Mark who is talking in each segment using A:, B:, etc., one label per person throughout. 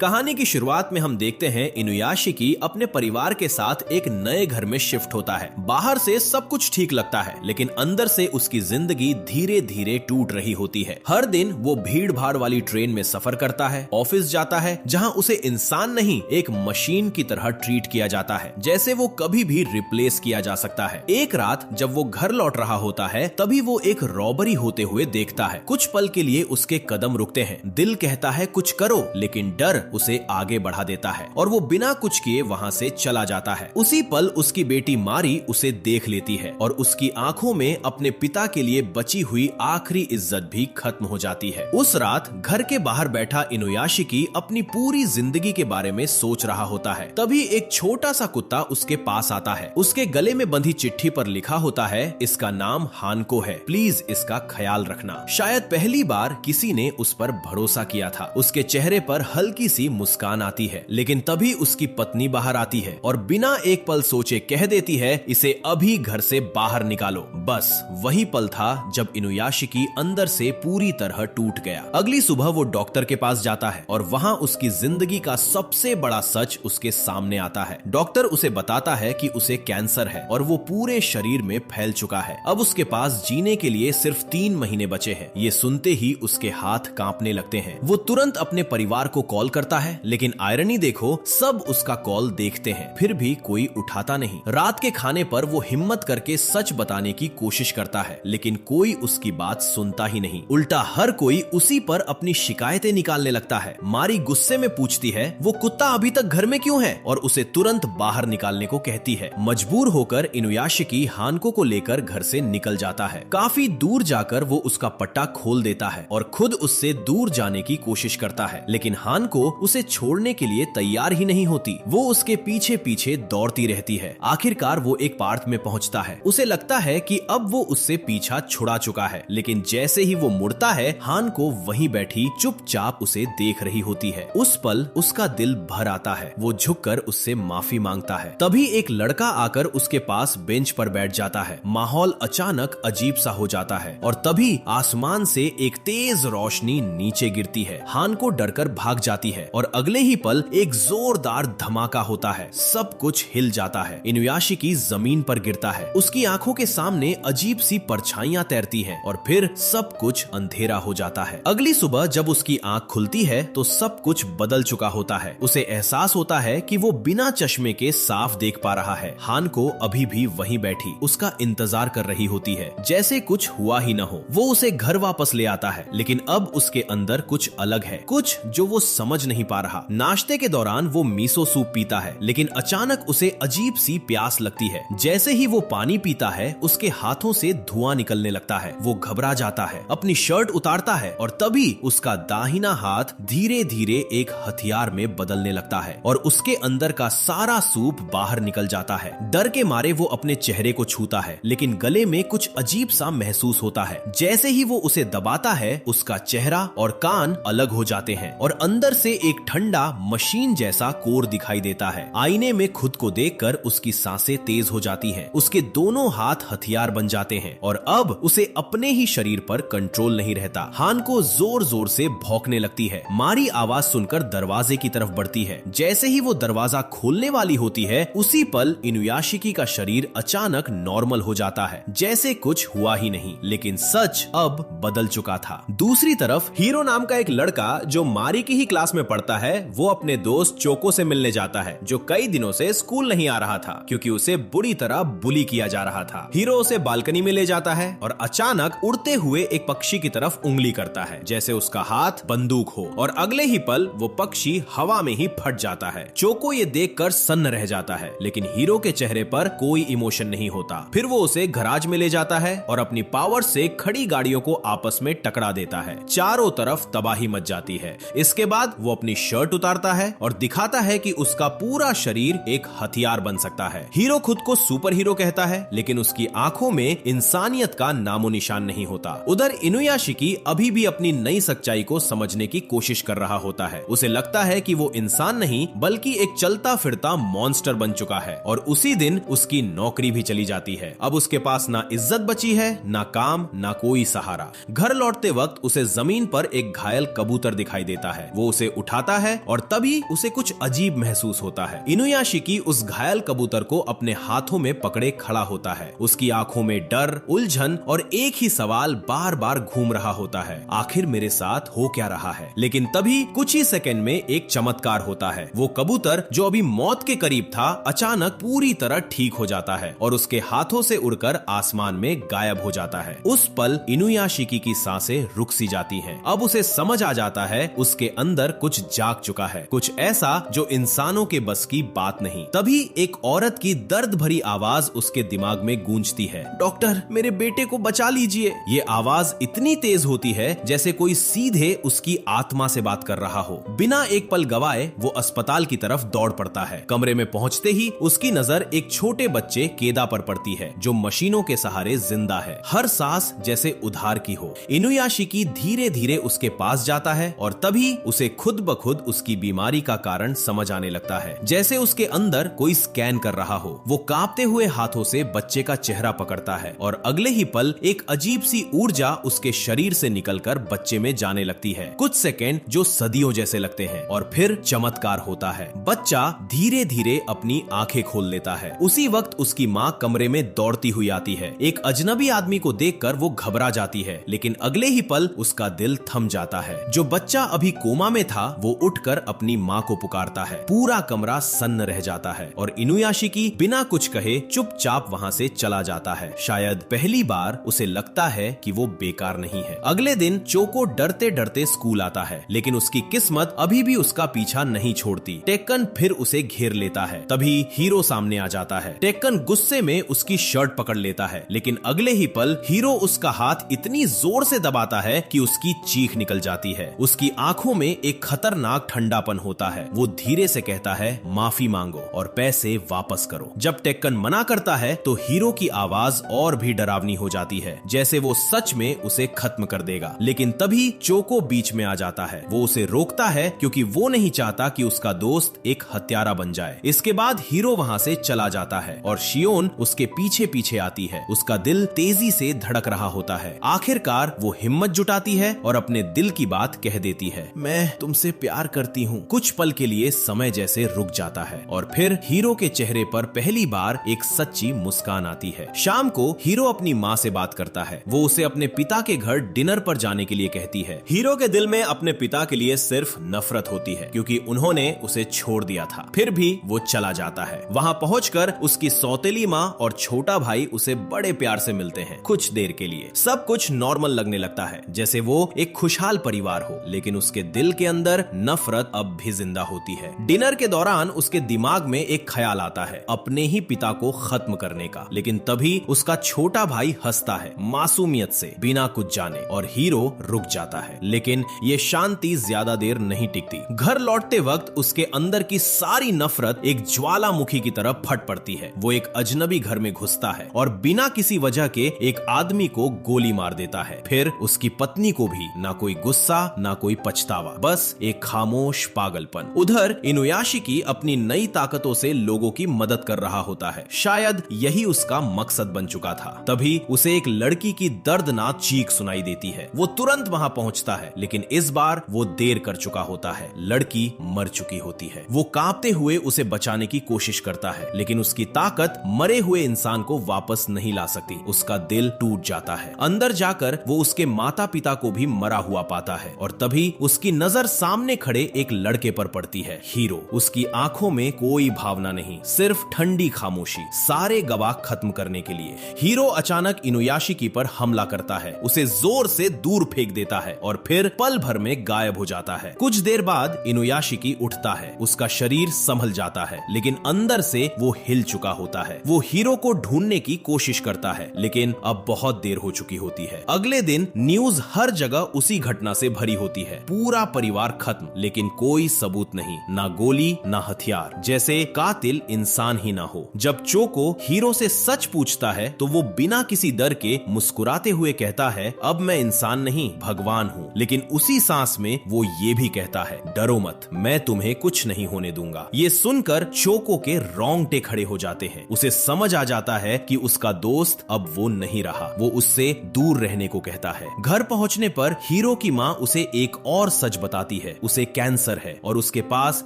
A: कहानी की शुरुआत में हम देखते हैं इनुयाशिकी अपने परिवार के साथ एक नए घर में शिफ्ट होता है। बाहर से सब कुछ ठीक लगता है, लेकिन अंदर से उसकी जिंदगी धीरे धीरे टूट रही होती है। हर दिन वो भीड़ भाड़ वाली ट्रेन में सफर करता है, ऑफिस जाता है जहां उसे इंसान नहीं एक मशीन की तरह ट्रीट किया जाता है, जैसे वो कभी भी रिप्लेस किया जा सकता है। एक रात जब वो घर लौट रहा होता है, तभी वो एक रॉबरी होते हुए देखता है। कुछ पल के लिए उसके कदम रुकते हैं, दिल कहता है कुछ करो, लेकिन डर उसे आगे बढ़ा देता है और वो बिना कुछ किए वहां से चला जाता है। उसी पल उसकी बेटी मारी उसे देख लेती है और उसकी आंखों में अपने पिता के लिए बची हुई आखिरी इज्जत भी खत्म हो जाती है। उस रात घर के बाहर बैठा इनुयाशिकी अपनी पूरी जिंदगी के बारे में सोच रहा होता है। तभी एक छोटा सा कुत्ता उसके पास आता है। उसके गले में बंधी चिट्ठी पर लिखा होता है, इसका नाम हानको है, प्लीज इसका ख्याल रखना। शायद पहली बार किसी ने उस पर भरोसा किया था। उसके चेहरे पर हल्की सी मुस्कान आती है, लेकिन तभी उसकी पत्नी बाहर आती है और बिना एक पल सोचे कह देती है, इसे अभी घर से बाहर निकालो। बस वही पल था जब इनुयाशिकी अंदर से पूरी तरह टूट गया। अगली सुबह वो डॉक्टर के पास जाता है और वहां उसकी जिंदगी का सबसे बड़ा सच उसके सामने आता है। डॉक्टर उसे बताता है कि उसे कैंसर है और वो पूरे शरीर में फैल चुका है। अब उसके पास जीने के लिए सिर्फ 3 महीने बचे हैं। ये सुनते ही उसके हाथ कांपने लगते हैं। वो तुरंत अपने परिवार को कॉल करता है, लेकिन आयरनी देखो, सब उसका कॉल देखते हैं, फिर भी कोई उठाता नहीं। रात के खाने पर वो हिम्मत करके सच बताने की कोशिश करता है, लेकिन कोई उसकी बात सुनता ही नहीं। उल्टा हर कोई उसी पर अपनी शिकायतें निकालने लगता है। मारी गुस्से में पूछती है, वो कुत्ता अभी तक घर में क्यों है, और उसे तुरंत बाहर निकालने को कहती है। मजबूर होकर इनुयाशिकी हानको को लेकर घर से निकल जाता है। काफी दूर जाकर वो उसका पट्टा खोल देता है और खुद उससे दूर जाने की कोशिश करता है, लेकिन हानको उसे छोड़ने के लिए तैयार ही नहीं होती। वो उसके पीछे पीछे दौड़ती रहती है। आखिरकार वो एक पार्क में पहुंचता है। उसे लगता है कि अब वो उससे पीछा छुड़ा चुका है, लेकिन जैसे ही वो मुड़ता है, हानको वहीं बैठी चुपचाप उसे देख रही होती है। उस पल उसका दिल भर आता है। वो झुककर उससे माफी मांगता है। तभी एक लड़का आकर उसके पास बेंच पर बैठ जाता है। माहौल अचानक अजीब सा हो जाता है और तभी आसमान से एक तेज रोशनी नीचे गिरती है। हानको डरकर भाग जाती है और अगले ही पल एक जोरदार धमाका होता है। सब कुछ हिल जाता है। इनुयाशिकी जमीन पर गिरता है। उसकी आंखों के सामने अजीब सी परछाइयां तैरती हैं और फिर सब कुछ अंधेरा हो जाता है। अगली सुबह जब उसकी आंख खुलती है तो सब कुछ बदल चुका होता है। उसे एहसास होता है कि वो बिना चश्मे के साफ देख पा रहा है। हानको अभी भी वहीं बैठी उसका इंतजार कर रही होती है, जैसे कुछ हुआ ही न हो। वो उसे घर वापस ले आता है, लेकिन अब उसके अंदर कुछ अलग है, कुछ जो वो समझ नहीं पा रहा। नाश्ते के दौरान वो मीसो सूप पीता है, लेकिन अचानक उसे अजीब सी प्यास लगती है। जैसे ही वो पानी पीता है, उसके हाथों से धुआं निकलने लगता है। वो घबरा जाता है, अपनी शर्ट उतारता है और तभी उसका दाहिना हाथ धीरे धीरे एक हथियार में बदलने लगता है और उसके अंदर का सारा सूप बाहर निकल जाता है। डर के मारे वो अपने चेहरे को छूता है, लेकिन गले में कुछ अजीब सा महसूस होता है। जैसे ही वो उसे दबाता है, उसका चेहरा और कान अलग हो जाते हैं और अंदर से एक ठंडा मशीन जैसा कोर दिखाई देता है। आईने में खुद को देखकर उसकी सांसें तेज हो जाती हैं। उसके दोनों हाथ हथियार बन जाते हैं और अब उसे अपने ही शरीर पर कंट्रोल नहीं रहता। हानको जोर जोर से भौंकने लगती है। मारी आवाज सुनकर दरवाजे की तरफ बढ़ती है। जैसे ही वो दरवाजा खोलने वाली होती है, उसी पल इनुयाशिकी का शरीर अचानक नॉर्मल हो जाता है, जैसे कुछ हुआ ही नहीं। लेकिन सच अब बदल चुका था। दूसरी तरफ हीरो नाम का एक लड़का जो मारी की ही क्लास में पढ़ता है, वो अपने दोस्त चोको से मिलने जाता है, जो कई दिनों से स्कूल नहीं आ रहा था क्योंकि उसे बुरी तरह बुली किया जा रहा था। हीरो उसे बालकनी में ले जाता है और अचानक उड़ते हुए एक पक्षी की तरफ उंगली करता है, जैसे उसका हाथ बंदूक हो, और अगले ही पल वो पक्षी हवा में ही फट जाता है। चोको ये देखकर सन्न रह जाता है, लेकिन हीरो के चेहरे पर कोई इमोशन नहीं होता। फिर वो उसे गराज में ले जाता है और अपनी पावर से खड़ी गाड़ियों को आपस में टकरा देता है। चारों तरफ तबाही मच जाती है। इसके बाद वो अपनी शर्ट उतारता है और दिखाता है कि उसका पूरा शरीर एक हथियार बन सकता है। हीरो खुद को सुपर हीरो कहता है, लेकिन उसकी आंखों में इंसानियत का नामो निशान नहीं होता। उधर इनुयाशिकी अभी भी अपनी नई सच्चाई को समझने की कोशिश कर रहा होता है। उसे लगता है कि वो इंसान नहीं बल्कि एक चलता फिरता मॉन्स्टर बन चुका है और उसी दिन उसकी नौकरी भी चली जाती है। अब उसके पास ना इज्जत बची है, ना काम, ना कोई सहारा। घर लौटते वक्त उसे जमीन पर एक घायल कबूतर दिखाई देता है। वो उसे उठाता है और तभी उसे कुछ अजीब महसूस होता है। इनुयाशिकी उस घायल कबूतर को अपने हाथों में पकड़े खड़ा होता है। उसकी आंखों में डर, उलझन और एक ही सवाल बार बार घूम रहा होता है, आखिर मेरे साथ हो क्या रहा है। लेकिन तभी कुछ ही सेकंड में एक चमत्कार होता है। वो कबूतर जो अभी मौत के करीब था, अचानक पूरी तरह ठीक हो जाता है और उसके हाथों से उड़कर आसमान में गायब हो जाता है। उस पल इनुयाशिकी की सांसें रुक सी जाती हैं। अब उसे समझ आ जाता है उसके अंदर कुछ जाग चुका है, कुछ ऐसा जो इंसानों के बस की बात नहीं। तभी एक औरत की दर्द भरी आवाज उसके दिमाग में गूंजती है, डॉक्टर, मेरे बेटे को बचा लीजिए। ये आवाज इतनी तेज होती है जैसे कोई सीधे उसकी आत्मा से बात कर रहा हो। बिना एक पल गवाए वो अस्पताल की तरफ दौड़ पड़ता है। कमरे में पहुंचते ही उसकी नजर एक छोटे बच्चे केदा पर पड़ती है, जो मशीनों के सहारे जिंदा है, हर सांस जैसे उधार की हो। इनुयाशिकी धीरे धीरे उसके पास जाता है और तभी उसे खुद ब खुद उसकी बीमारी का कारण समझ आने लगता है, जैसे उसके अंदर कोई स्कैन कर रहा हो। वो कांपते हुए हाथों से बच्चे का चेहरा पकड़ता है और अगले ही पल एक अजीब सी ऊर्जा उसके शरीर से निकलकर बच्चे में जाने लगती है। कुछ सेकंड जो सदियों जैसे लगते हैं और फिर चमत्कार होता है। बच्चा धीरे धीरे अपनी आंखें खोल लेता है। उसी वक्त उसकी माँ कमरे में दौड़ती हुई आती है। एक अजनबी आदमी को देखकर वो घबरा जाती है, लेकिन अगले ही पल उसका दिल थम जाता है। जो बच्चा अभी कोमा में था वो उठकर अपनी माँ को पुकारता है। पूरा कमरा सन्न रह जाता है और इनुयाशिकी बिना कुछ कहे चुपचाप वहाँ से चला जाता है। शायद पहली बार उसे लगता है कि वो बेकार नहीं है। अगले दिन चोको डरते डरते स्कूल आता है, लेकिन उसकी किस्मत अभी भी उसका पीछा नहीं छोड़ती। टेक्कन फिर उसे घेर लेता है। तभी हीरो सामने आ जाता है। टेक्कन गुस्से में उसकी शर्ट पकड़ लेता है, लेकिन अगले ही पल हीरो उसका हाथ इतनी जोर से दबाता है कि उसकी चीख निकल जाती है। उसकी आंखों में एक खतरनाक ठंडापन होता है। वो धीरे से कहता है, माफी मांगो और पैसे वापस करो। जब टेक्कन मना करता है तो हीरो की आवाज और भी डरावनी हो जाती है, जैसे वो सच में उसे खत्म कर देगा। लेकिन तभी चोको बीच में आ जाता है। वो उसे रोकता है क्योंकि वो नहीं चाहता कि उसका दोस्त एक हत्यारा बन जाए। इसके बाद हीरो वहां से चला जाता है और शियोन उसके पीछे पीछे आती है। उसका दिल तेजी से धड़क रहा होता है। आखिरकार वो हिम्मत जुटाती है और अपने दिल की बात कह देती है, मैं तुमसे प्यार करती हूँ। कुछ पल के लिए समय जैसे रुक जाता है और फिर हीरो के चेहरे पर पहली बार एक सच्ची मुस्कान आती है। शाम को हीरो अपनी माँ से बात करता है। वो उसे अपने पिता के घर डिनर पर जाने के लिए कहती है। हीरो के दिल में अपने पिता के लिए सिर्फ नफरत होती है, क्योंकि उन्होंने उसे छोड़ दिया था। फिर भी वो चला जाता है। वहां पहुंचकर उसकी सौतेली माँ और छोटा भाई उसे बड़े प्यार से मिलते हैं। कुछ देर के लिए सब कुछ नॉर्मल लगने लगता है, जैसे वो एक खुशहाल परिवार हो, लेकिन उसके दिल के अंदर नफरत अब भी जिंदा होती है। डिनर के दौरान उसके दिमाग में एक ख्याल आता है, अपने ही पिता को खत्म करने का। लेकिन तभी उसका छोटा भाई हंसता है, मासूमियत से, बिना कुछ जाने, और हीरो रुक जाता है। लेकिन ये शांति ज्यादा देर नहीं टिकती। घर लौटते वक्त उसके अंदर की सारी नफरत एक ज्वालामुखी की तरह फट पड़ती है। वो एक अजनबी घर में घुसता है और बिना किसी वजह के एक आदमी को गोली मार देता है। फिर उसकी पत्नी को भी ना कोई गुस्सा ना कोई पछतावा, बस एक खामोश पागलपन। उधर इनुयाशिकी अपनी नई ताकतों से लोगों की मदद कर रहा होता है। शायद यही उसका मकसद बन चुका था। तभी उसे एक लड़की की दर्दनाक चीख सुनाई देती है। वो तुरंत वहां पहुंचता है, लेकिन इस बार वो देर कर चुका होता है। लड़की मर चुकी होती है। वो कांपते हुए उसे बचाने की कोशिश करता है, लेकिन उसकी ताकत मरे हुए इंसान को वापस नहीं ला सकती। उसका दिल टूट जाता है। अंदर जाकर वो उसके माता पिता को भी मरा हुआ पाता है और तभी उसकी नजर सामने खड़े एक लड़के पर पड़ती है, हीरो। उसकी आंखों में कोई भावना नहीं, सिर्फ ठंडी खामोशी, सारे गवाह खत्म करने के लिए। हीरो अचानक इनुयाशिकी पर हमला करता है, उसे जोर से दूर फेंक देता है और फिर पल भर में गायब हो जाता है। कुछ देर बाद इनुयाशिकी उठता है। उसका शरीर संभल जाता है, लेकिन अंदर से वो हिल चुका होता है। वो हीरो को ढूंढने की कोशिश करता है, लेकिन अब बहुत देर हो चुकी होती है। अगले दिन न्यूज हर जगह उसी घटना से भरी होती है। पूरा परिवार खत्म, लेकिन कोई सबूत नहीं, ना गोली ना हथियार, जैसे कातिल इंसान ही ना हो। जब चोको हीरो से सच पूछता है तो वो बिना किसी डर के मुस्कुराते हुए कहता है, अब मैं इंसान नहीं भगवान हूँ। लेकिन उसी सांस में वो ये भी कहता है, डरो मत, मैं तुम्हें कुछ नहीं होने दूंगा। ये सुनकर चोको के रोंगटे खड़े हो जाते हैं। उसे समझ आ जाता है कि उसका दोस्त अब वो नहीं रहा। वो उससे दूर रहने को कहता है। घर पहुंचने पर हीरो की माँ उसे एक और सच बताती है। उसे कैंसर है और उसके पास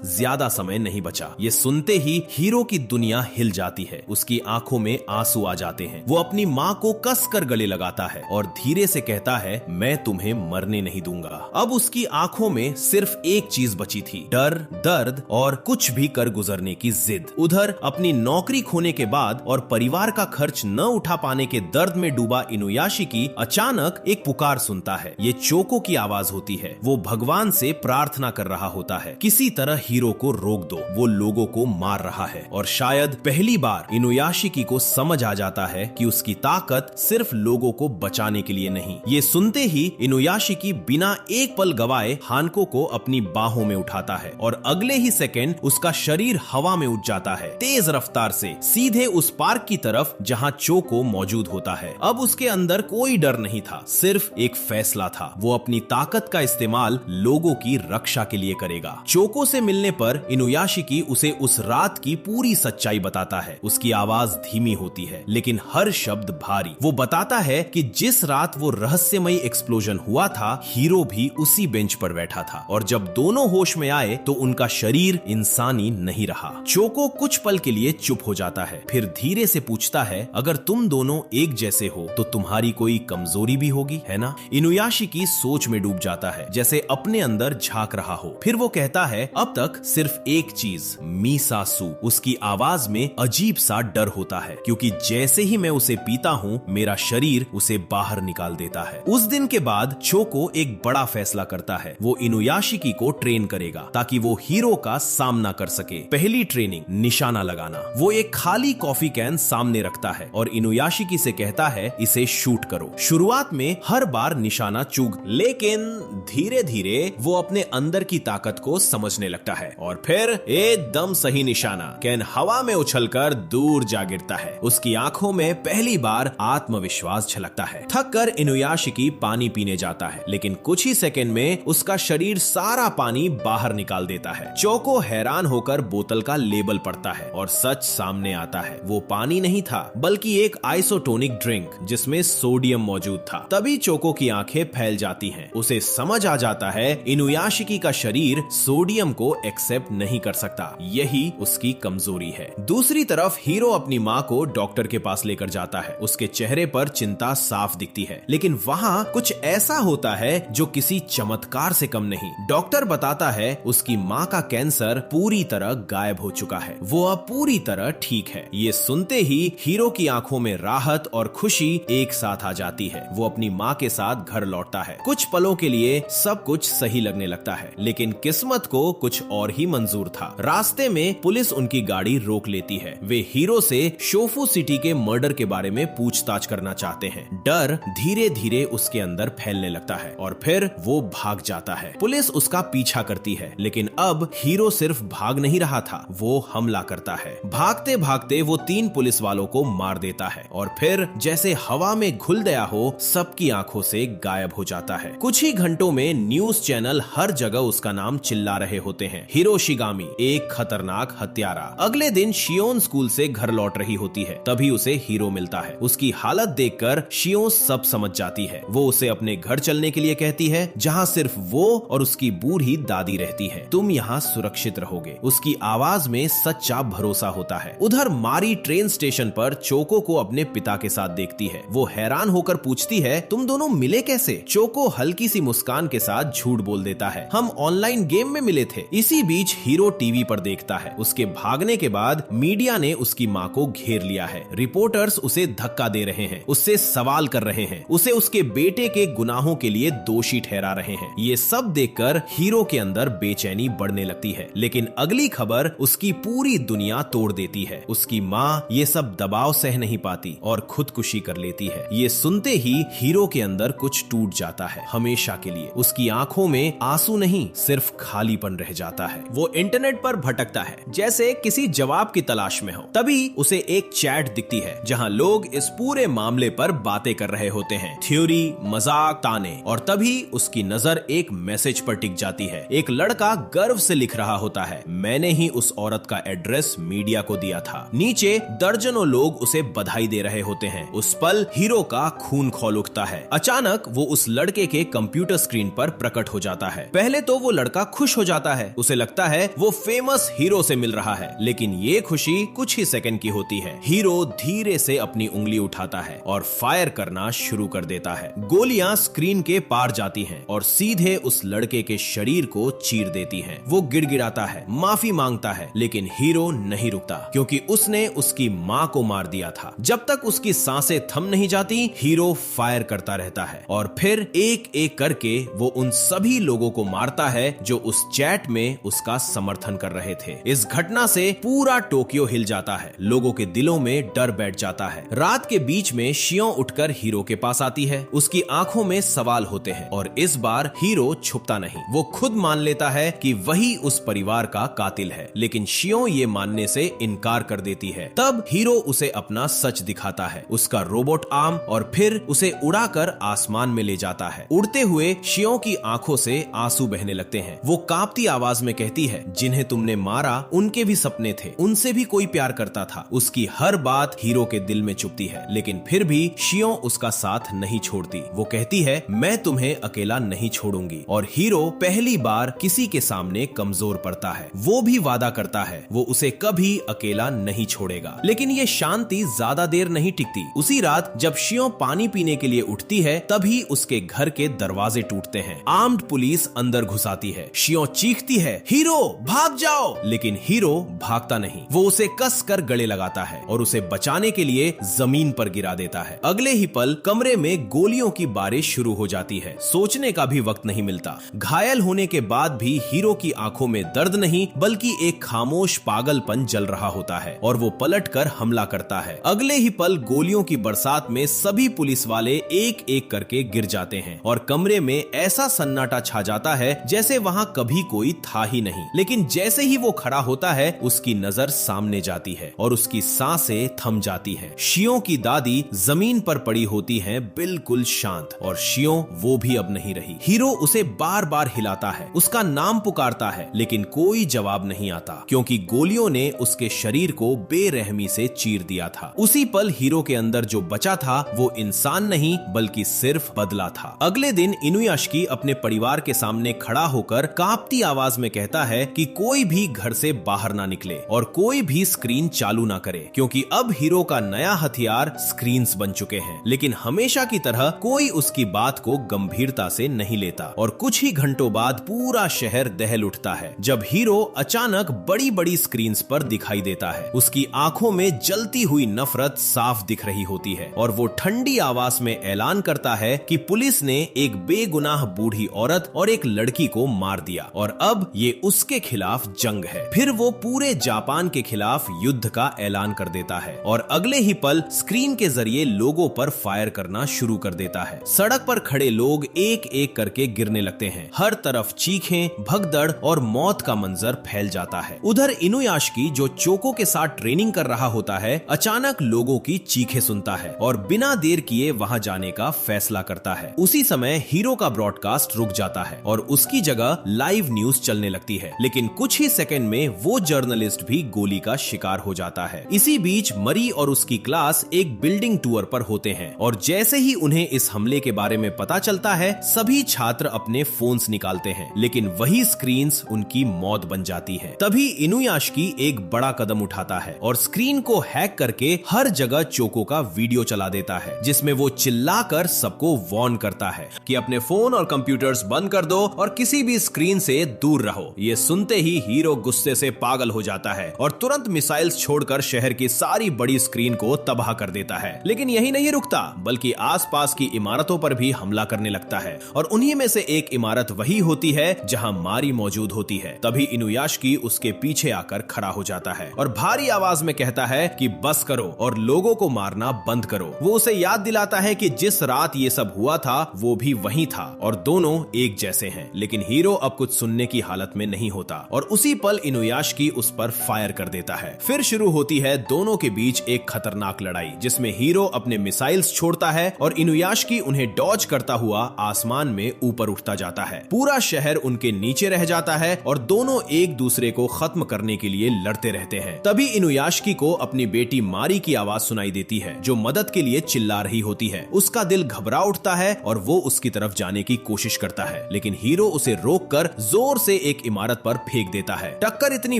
A: ज्यादा समय नहीं बचा। ये सुनते ही हीरो की दुनिया हिल जाती है, उसकी आंखों में आंसू आ जाते हैं। वो अपनी माँ को कसकर गले लगाता है और धीरे से कहता है, मैं तुम्हें मरने नहीं दूंगा। अब उसकी आंखों में सिर्फ एक चीज बची थी, डर, दर्द और कुछ भी कर गुजरने की जिद। उधर अपनी नौकरी खोने के बाद और परिवार का खर्च न उठा पाने के दर्द में डूबा इनुयाशिकी अचानक एक पुकार सुनता है। ये चोको की आवाज होती है। वो भगवान से प्रार्थना कर रहा होता है, किसी तरह हीरो को रोक दो, वो लोगों को मार रहा है। और शायद पहली बार इनुयाशिकी को समझ आ जाता है कि उसकी ताकत सिर्फ लोगों को बचाने के लिए नहीं। ये सुनते ही इनुयाशिकी बिना एक पल गवाए हानको को अपनी बाहों में उठाता है और अगले ही सेकंड उसका शरीर हवा में उठ जाता है, तेज रफ्तार से सीधे उस पार्क की तरफ जहां चोको मौजूद होता है। अब उसके अंदर कोई डर नहीं था, सिर्फ एक फैसला था। वो अपनी ताकत का इस्तेमाल लोगों की रक्षा के लिए करेगा। चोको से मिलने पर इनुयाशिकी उसे उस रात की पूरी सच्चाई बताता है। उसकी आवाज धीमी होती है लेकिन हर शब्द भारी। वो बताता है कि जिस रात वो रहस्यमयी एक्सप्लोजन हुआ था, हीरो भी उसी बेंच पर बैठा था और जब दोनों होश में आए तो उनका शरीर इंसानी नहीं रहा। चोको कुछ पल के लिए चुप हो जाता है, फिर धीरे से पूछता है, अगर तुम दोनों एक जैसे हो तो तुम्हारी कोई कमजोरी भी होगी, है ना? इनुयाशिकी सोच में डूब जाता है, जैसे अपने अंदर झांक रहा हो। फिर वो कहता है, अब तक सिर्फ एक चीज, मीसासु। उसकी आवाज में अजीब सा डर होता है क्योंकि जैसे ही मैं उसे पीता हूं, मेरा शरीर उसे बाहर निकाल देता है। उस दिन के बाद चोको एक बड़ा फैसला करता है। वो इनुयाशिकी को ट्रेन करेगा ताकि वो हीरो का सामना कर सके। पहली ट्रेनिंग, निशाना लगाना। वो एक खाली कॉफी कैन सामने रखता है और इनुयाशिकी से कहता है, इसे शूट करो। शुरुआत में हर बार निशाना चूक, लेकिन धीरे धीरे वो अपने अंदर की ताकत को समझने लगता है और फिर एकदम सही निशाना, कैन हवा में उछलकर दूर जा गिरता है। उसकी आंखों में पहली बार आत्मविश्वास झलकता है। थक कर इनुयाशिकी पानी पीने जाता है लेकिन कुछ ही सेकंड में उसका शरीर सारा पानी बाहर निकाल देता है। चोको हैरान होकर बोतल का लेबल पढ़ता है और सच सामने आता है। वो पानी नहीं था बल्कि एक आइसोटोनिक ड्रिंक जिसमें सोडियम मौजूद था। तभी चोको की आंखें फैल जाती हैं। उसे समझ आ जाता है इनुयाशिकी का शरीर सोडियम को एक्सेप्ट नहीं कर सकता। यही उसकी कमजोरी है। दूसरी तरफ हीरो अपनी माँ को डॉक्टर के पास लेकर जाता है। उसके चेहरे पर चिंता साफ दिखती है लेकिन वहाँ कुछ ऐसा होता है जो किसी चमत्कार से कम नहीं। डॉक्टर बताता है उसकी माँ का कैंसर पूरी तरह गायब हो चुका है, वो अब पूरी तरह ठीक है। ये सुनते ही हीरो की आंखों में राहत और खुशी एक साथ आ जाती है। वो अपनी माँ के साथ घर लौटता है। कुछ पलों के लिए सब कुछ सही लगने लगता है लेकिन किस्मत को कुछ और ही मंजूर था। रास्ते में पुलिस उनकी गाड़ी रोक लेती है। वे हीरो से शोफू सिटी के मर्डर के बारे में पूछताछ करना चाहते हैं। डर धीरे धीरे उसके अंदर फैलने लगता है और फिर वो भाग जाता है। पुलिस उसका पीछा करती है लेकिन अब हीरो सिर्फ भाग नहीं रहा था, वो हमला करता है। भागते भागते वो 3 पुलिस वालों को मार देता है और फिर जैसे हवा में घुल गया हो सबकी आंखों से गायब हो जाता है। कुछ ही घंटों में न्यूज चैनल हर जगह उसका नाम चिल्ला रहे होते हैं, हिरोशिगामी, एक खतरनाक हत्यारा। अगले दिन शियोन स्कूल से घर लौट रही होती है, तभी उसे हीरो मिलता है। उसकी हालत देखकर शियोन सब समझ जाती है। वो उसे अपने घर चलने के लिए कहती है जहाँ सिर्फ वो और उसकी बूढ़ी दादी रहती है। तुम यहाँ सुरक्षित रहोगे। उसकी आवाज में सच्चा भरोसा होता है। उधर मारी ट्रेन स्टेशन पर चोको को अपने पिता के साथ देखती है। वो हैरान होकर पूछती है, तुम दोनों मिले कैसे? चोको हल्की सी मुस्कान के साथ झूठ बोल देता है, हम ऑनलाइन गेम में मिले थे। इसी बीच हीरो टीवी पर देखता है। उसके भागने के बाद मीडिया ने उसकी माँ को घेर लिया है। रिपोर्टर्स उसे धक्का दे रहे हैं, उससे सवाल कर रहे हैं, उसे उसके बेटे के गुनाहों के लिए दोषी ठहरा रहे हैं। ये सब देखकर हीरो के अंदर बेचैनी बढ़ने लगती है लेकिन अगली खबर उसकी पूरी दुनिया तोड़ देती है। उसकी माँ ये सब दबाव सह नहीं पाती और खुदकुशी कर लेती है। ये सुनते ही हीरो के अंदर कुछ टूट जाता है हमेशा के लिए। उसकी आंखों में आंसू नहीं, सिर्फ खालीपन रह जाता है। वो इंटरनेट पर भटकता है जैसे किसी जवाब की तलाश में हो। तभी उसे एक चैट दिखती है जहां लोग इस पूरे मामले पर बातें कर रहे होते हैं, थ्योरी, मजाक, ताने। और तभी उसकी नजर एक मैसेज पर टिक जाती है। एक लड़का गर्व से लिख रहा होता है, मैंने ही उस औरत का एड्रेस मीडिया को दिया था। नीचे दर्जनों लोग उसे बधाई दे रहे होते हैं। उस पल हीरो का खून खौल उठता है। अचानक वो उस लड़के के कंप्यूटर स्क्रीन पर प्रकट हो जाता है। पहले तो वो लड़का खुश हो जाता है, उसे लगता है वो फेमस हीरो से मिल रहा है, लेकिन ये खुशी कुछ ही सेकंड की होती है। हीरो धीरे से अपनी उंगली उठाता है और फायर करना शुरू कर देता है। गोलियां स्क्रीन के पार जाती हैं और सीधे उस लड़के के शरीर को चीर देती हैं। वो गिड़गिड़ाता है, माफी मांगता है, लेकिन हीरो नहीं रुकता क्योंकि उसने उसकी मां को मार दिया था। जब तक उसकी सांसें थम नहीं जाती, हीरो फायर करता रहता है और फिर एक एक करके वो उन सभी लोगों को मारता है जो उस चैट में उसका समर्थन कर रहे थे। इस घटना से पूरा टोक्यो हिल जाता है, लोगों के दिलों में डर बैठ जाता है। रात के बीच में शियों उठकर हीरो के पास आती है। उसकी आंखों में सवाल होते हैं और इस बार हीरो छुपता नहीं। वो खुद मान लेता है कि वही उस परिवार का कातिल है, लेकिन शियों ये मानने से इनकार कर देती है। तब हीरो उसे अपना सच दिखाता है, उसका रोबोट आर्म, और फिर उसे उड़ाकर आसमान में ले जाता है। उड़ते हुए शियों की आंखों से आंसू बहने लगते हैं। वो कांपती आवाज में कहती है, जिन्हें तुमने मारा उनके भी सपने थे, उनसे भी कोई प्यार करता था। उसकी हर बात हीरो के दिल में चुभती है, लेकिन फिर भी शियों उसका साथ नहीं छोड़ती। वो कहती है, मैं तुम्हें अकेला नहीं छोड़ूंगी। और हीरो पहली बार किसी के सामने कमजोर पड़ता है। वो भी वादा करता है वो उसे कभी अकेला नहीं छोड़ेगा। लेकिन ये शांति ज्यादा देर नहीं टिकती। उसी रात जब शियों पानी पीने के लिए उठती है, तभी उसके घर के दरवाजे टूटते हैं। आर्म्ड पुलिस अंदर घुस आती है। शियों चीखती है, हीरो भाग जाओ, लेकिन हीरो भागता नहीं। वो उसे कस कर गले लगाता है और उसे बचाने के लिए जमीन पर गिरा देता है। अगले ही पल कमरे में गोलियों की बारिश शुरू हो जाती है। सोचने का भी वक्त नहीं मिलता। घायल होने के बाद भी हीरो की आंखों में दर्द नहीं, बल्कि एक खामोश पागलपन जल रहा होता है और वो पलटकर हमला करता है। अगले ही पल गोलियों की बरसात में सभी पुलिस वाले एक एक करके गिर जाते हैं और कमरे में ऐसा सन्नाटा छा जाता है जैसे वहां कभी कोई था ही नहीं। लेकिन जैसे ही वो खड़ा होता है, उसकी नजर सामने जाती है और उसकी सांसें थम जाती हैं। शियों की दादी जमीन पर पड़ी होती हैं, बिल्कुल शांत, और शियों वो भी अब नहीं रही। हीरो उसे बार बार हिलाता है, उसका नाम पुकारता है, लेकिन कोई जवाब नहीं आता क्योंकि गोलियों ने उसके शरीर को बेरहमी से चीर दिया था। उसी पल हीरो के अंदर जो बचा था वो इंसान नहीं बल्कि सिर्फ बदला था। अगले दिन इनुयाशिकी अपने परिवार के सामने खड़ा होकर कांपती आवाज में कहता है कि कोई भी घर से बाहर ना निकले और कोई भी स्क्रीन चालू ना करे, क्योंकि अब हीरो का नया हथियार स्क्रीन्स बन चुके हैं। लेकिन हमेशा की तरह कोई उसकी बात को गंभीरता से नहीं लेता और कुछ ही घंटों बाद पूरा शहर दहल उठता है जब हीरो अचानक बड़ी बड़ी स्क्रीन्स पर दिखाई देता है। उसकी आंखों में जलती हुई नफरत साफ दिख रही होती है और वो ठंडी आवाज में ऐलान करता है कि पुलिस ने एक बेगुनाह बूढ़ी औरत और एक लड़की को मार दिया और अब ये उसके खिलाफ जंग है। फिर वो पूरे जापान के खिलाफ युद्ध का ऐलान कर देता है और अगले ही पल स्क्रीन के जरिए लोगों पर फायर करना शुरू कर देता है। सड़क पर खड़े लोग एक एक करके गिरने लगते हैं। हर तरफ चीखें, भगदड़ और मौत का मंजर फैल जाता है। उधर इनुयाशिकी जो चोको के साथ ट्रेनिंग कर रहा होता है, अचानक लोगों की चीखें सुनता है और बिना देर किए वहां जाने का फैसला करता है। उसी समय हीरो का ब्रॉडकास्ट रुक जाता है और उसकी जगह लाइव न्यूज चलने लगती है। लेकिन कुछ ही सेकंड में वो जर्नलिस्ट भी गोली का शिकार हो जाता है। इसी बीच मरी और उसकी क्लास एक बिल्डिंग टूर पर होते हैं और जैसे ही उन्हें इस हमले के बारे में पता चलता है, सभी छात्र अपने फोन्स निकालते हैं, लेकिन वही स्क्रीन्स उनकी मौत बन जाती है। तभी इनुयाशिकी एक बड़ा कदम उठाता है और स्क्रीन को हैक करके हर जगह चोको का वीडियो चला देता है, जिसमें वो चिल्लाकर सबको वार्न करता है कि अपने फोन और कंप्यूटर्स बंद कर दो और किसी भी स्क्रीन से दूर रहो। ये सुनते ही हीरो गुस्से से पागल हो जाता है और तुरंत मिसाइल्स छोड़कर शहर की सारी बड़ी स्क्रीन को तबाह कर देता है। लेकिन यही नहीं रुकता, बल्कि आसपास की इमारतों पर भी हमला करने लगता है और उन्हीं में से एक इमारत वही होती है जहां मारी मौजूद होती है। तभी इनुयाशिकी उसके पीछे आकर खड़ा हो जाता है और भारी आवाज में कहता है कि बस करो और लोगों को मारना बंद करो। वो उसे याद दिलाता है कि जिस रात ये सब हुआ था वो भी वही था और दोनों एक जैसे हैं। लेकिन हीरो अब कुछ सुनने की हालत में नहीं होता और उसी पल इनुयाशिकी उस पर फायर कर देता है। फिर शुरू होती है दोनों के बीच एक खतरनाक लड़ाई, जिसमें हीरो अपने मिसाइल्स छोड़ता है और इनुयाशिकी उन्हें डॉज करता हुआ आसमान में ऊपर उठता जाता है। पूरा शहर उनके नीचे रह जाता है और दोनों एक दूसरे को खत्म करने के लिए लड़ते रहते हैं। तभी इनुयाशिकी को अपनी बेटी मारी की आवाज सुनाई देती है, जो मदद के लिए चिल्ला रही होती है। उसका दिल घबरा उठता है और वो उसकी तरफ जाने की कोशिश करता है, लेकिन हीरो उसे रोककर जोर से एक इमारत पर फेंक देता है। टक्कर इतनी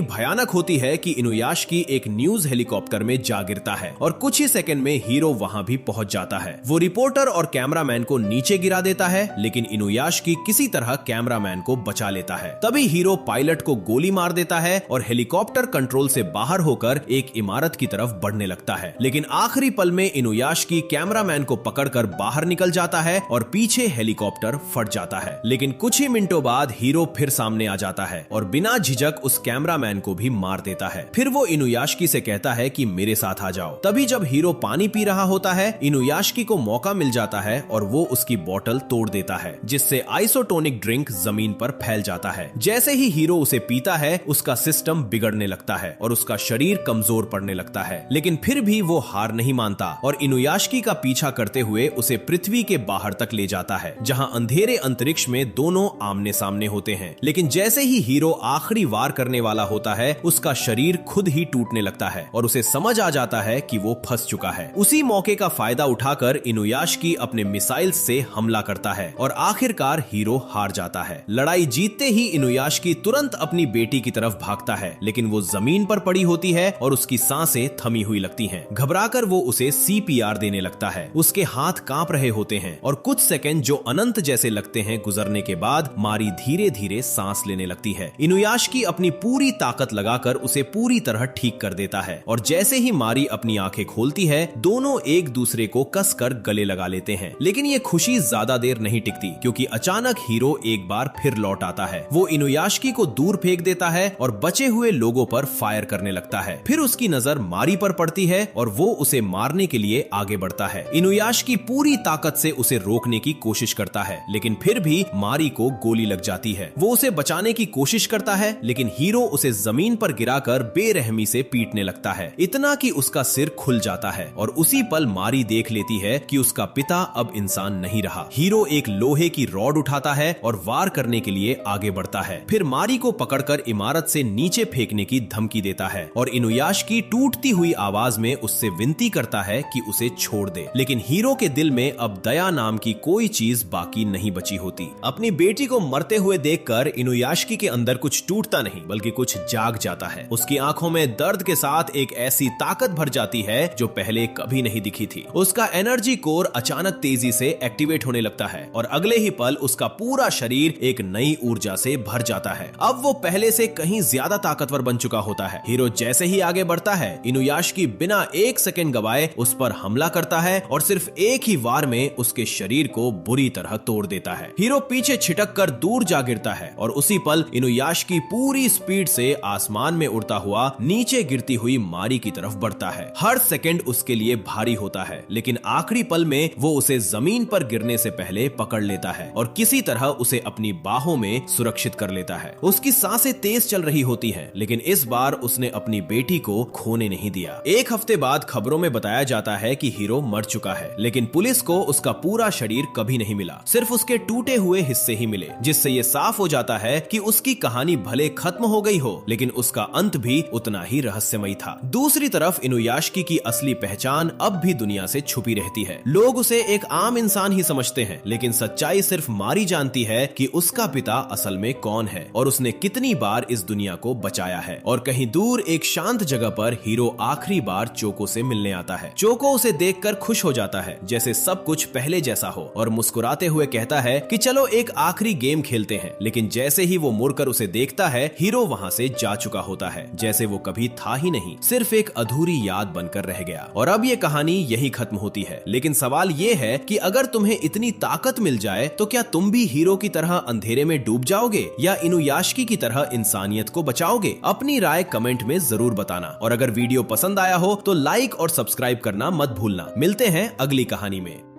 A: भयानक होती है कि इनुयाशी एक न्यूज हेलीकॉप्टर में जा गिरता है और कुछ ही सेकंड में हीरो वहां भी पहुंच जाता है। वो रिपोर्टर और कैमरामैन को नीचे गिरा देता है, लेकिन इनुयाशी किसी तरह कैमरामैन को बचा लेता है। तभी हीरो पायलट को गोली मार देता है और हेलीकॉप्टर कंट्रोल से बाहर होकर एक इमारत की तरफ बढ़ने लगता है। लेकिन आखिरी पल में इनुयाशी कैमरामैन को पकड़कर बाहर निकल जाता है और पीछे हेलीकॉप्टर फट जाता है। लेकिन कुछ ही मिनटों बाद हीरो फिर सामने आ जाता है और बिना झिझक उस कैमरामैन को भी मार देता है। फिर वो इनुयाशी से कहता है कि मेरे साथ आ जाओ। तभी जब हीरो पानी पी रहा होता है, इनुयाशी को मौका मिल जाता है और वो उसकी बोतल तोड़ देता है, जिससे आइसोटोनिक ड्रिंक जमीन पर फैल जाता है। जैसे ही हीरो उसे पीता है, उसका सिस्टम बिगड़ने लगता है और उसका शरीर कमजोर पड़ने लगता है। लेकिन फिर भी वो हार नहीं मानता और इनुयाशी का पीछा करते हुए उसे पृथ्वी के बाहर तक ले जाता है, जहां अंधेरे अंतरिक्ष में दोनों आमने सामने होते हैं। लेकिन जैसे ही हीरो आखिरी वार करने वाला होता है, उसका शरीर खुद ही टूटने लगता है और उसे समझ आ जाता है कि वो फंस चुका है। उसी मौके का फायदा उठाकर इनुयाशी अपने मिसाइल से हमला करता है और आखिरकार हीरो हार जाता है। लड़ाई जीतते ही इनुयाशी तुरंत अपनी बेटी की तरफ भागता है, लेकिन वो जमीन पर पड़ी होती है और उसकी सांसें थमी हुई लगती हैं। घबराकर वो उसे CPR देने लगता है। उसके हाथ कांप रहे होते हैं और कुछ सेकंड जो अनंत जैसे लगते हैं गुजरने के बाद मारी धीरे धीरे सांस लेने लगती है। इनुयाशी अपनी पूरी ताकत लगाकर उसे पूरी तरह ठीक कर देता है और जैसे ही मारी अपनी आंखें खोलती है, दोनों एक दूसरे को कसकर गले लगा लेते हैं। लेकिन ये खुशी ज्यादा देर नहीं टिकती, क्योंकि अचानक हीरो एक बार फिर लौट आता है। वो इनुयाशी को दूर फेंक देता है और बचे हुए लोगों पर फायर करने लगता है। फिर उसकी नजर मारी पर पड़ती है और वो उसे मारने के लिए आगे बढ़ता है। इनुयाशी पूरी ताकत से उसे रोकने की कोशिश करता है, लेकिन फिर भी मारी को गोली लग जाती है। वो उसे बचाने की कोशिश करता है, लेकिन हीरो उसे जमीन पर गिराकर बेरहमी से पीटने लगता है, इतना कि उसका सिर खुल जाता है। और उसी पल मारी देख लेती है कि उसका पिता अब इंसान नहीं रहा। हीरो एक लोहे की रॉड उठाता है और वार करने के लिए आगे बढ़ता है। फिर मारी को पकड़कर इमारत से नीचे फेंकने की धमकी देता है और इनुयाशी टूटती हुई आवाज में उससे विनती करता है कि उसे छोड़ दे। लेकिन हीरो के दिल में अब दया नाम की कोई चीज बाकी नहीं बची होती। अपनी बेटी को मरते हुए देखकर इनुयाशी के अंदर कुछ टूटता नहीं, बल्कि कुछ जाग जाता है। उसकी आंखों में दर्द के साथ एक ऐसी ताकत भर जाती है जो पहले कभी नहीं दिखी थी। उसका एनर्जी कोर अचानक तेजी से एक्टिवेट होने लगता है और अगले ही पल उसका पूरा शरीर एक नई ऊर्जा से भर जाता है। अब वो पहले से कहीं ज्यादा ताकतवर बन चुका होता है। हीरो जैसे ही आगे बढ़ता है, इनुयाशी बिना एक सेकंड गवाए उस पर हमला करता है और सिर्फ एक ही वार में उसके शरीर को बुरी तरह तोड़ देता है। हीरो पीछे छिटक कर दूर जा गिरता है और उसी पल इनुयाशी पूरी स्पीड से आसमान में उड़ता हुआ नीचे गिरती हुई मारी की तरफ बढ़ता है। हर सेकंड उसके लिए भारी होता है, लेकिन आखिरी पल में वो उसे जमीन पर गिरने से पहले पकड़ लेता है और किसी तरह उसे अपनी बाहों में सुरक्षित कर लेता है। उसकी सांसें तेज चल रही होती हैं, लेकिन इस बार उसने अपनी बेटी को खोने नहीं दिया। एक हफ्ते बाद खबरों में बताया जाता है कि हीरो मर चुका है, लेकिन पुलिस को उसका पूरा शरीर कभी नहीं मिला, सिर्फ उसके टूटे हुए हिस्से ही मिले, जिससे ये साफ हो जाता है कि उसकी कहानी भले खत्म हो गई हो, लेकिन उसका अंत भी उतना ही रहस्यमयी था। दूसरी तरफ इनुयाशी की असली पहचान अब भी दुनिया से छुपी रहती है। लोग उसे एक आम इंसान ही समझते हैं, लेकिन सच्चाई सिर्फ मारी जानती है कि उसका पिता असल में कौन है और उसने कितनी बार इस दुनिया को बचाया है। और कहीं दूर एक शांत जगह पर हीरो आखिरी बार चोको से मिलने आता है। चोको उसे देखकर खुश हो जाता है, जैसे सब कुछ पहले जैसा हो, और मुस्कुराते हुए कहता है कि चलो एक आखिरी गेम खेलते हैं। लेकिन जैसे ही वो मुड़कर उसे देखता है, हीरो वहां से जा चुका होता है, जैसे वो कभी था ही नहीं, सिर्फ एक अधूरी याद बनकर रह गया। और अब ये कहानी यही खत्म होती है। लेकिन सवाल ये है कि अगर तुम्हें इतनी ताकत मिल जाए तो क्या तुम भी हीरो की तरह अंधेरे में डूब जाओगे या इनुयाशी की तरह इंसानियत को बचाओगे? अपनी राय कमेंट में जरूर बताना, और अगर वीडियो पसंद आया हो तो लाइक और सब्सक्राइब करना मत भूलना। मिलते हैं अगली कहानी में।